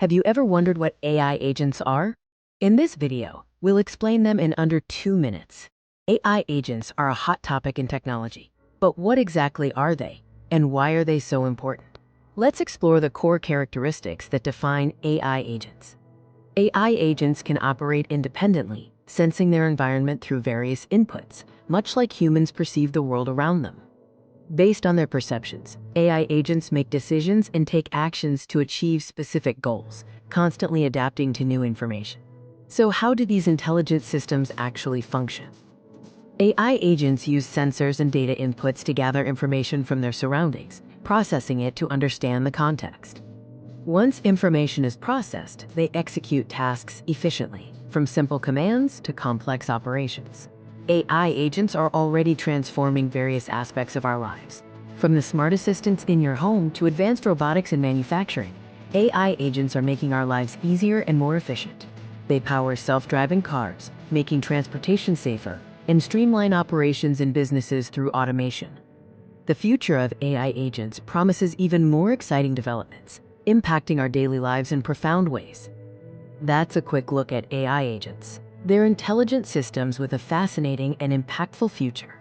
Have you ever wondered what AI agents are? In this video, we'll explain them in under 2 minutes. AI agents are a hot topic in technology, but what exactly are they, and why are they so important? Let's explore the core characteristics that define AI agents. AI agents can operate independently, sensing their environment through various inputs, much like humans perceive the world around them. Based on their perceptions, AI agents make decisions and take actions to achieve specific goals, constantly adapting to new information. So how do these intelligent systems actually function? AI agents use sensors and data inputs to gather information from their surroundings, processing it to understand the context. Once information is processed, they execute tasks efficiently, from simple commands to complex operations. AI agents are already transforming various aspects of our lives. From the smart assistants in your home to advanced robotics in manufacturing, AI agents are making our lives easier and more efficient. They power self-driving cars, making transportation safer, and streamline operations in businesses through automation. The future of AI agents promises even more exciting developments, impacting our daily lives in profound ways. That's a quick look at AI agents. They're intelligent systems with a fascinating and impactful future.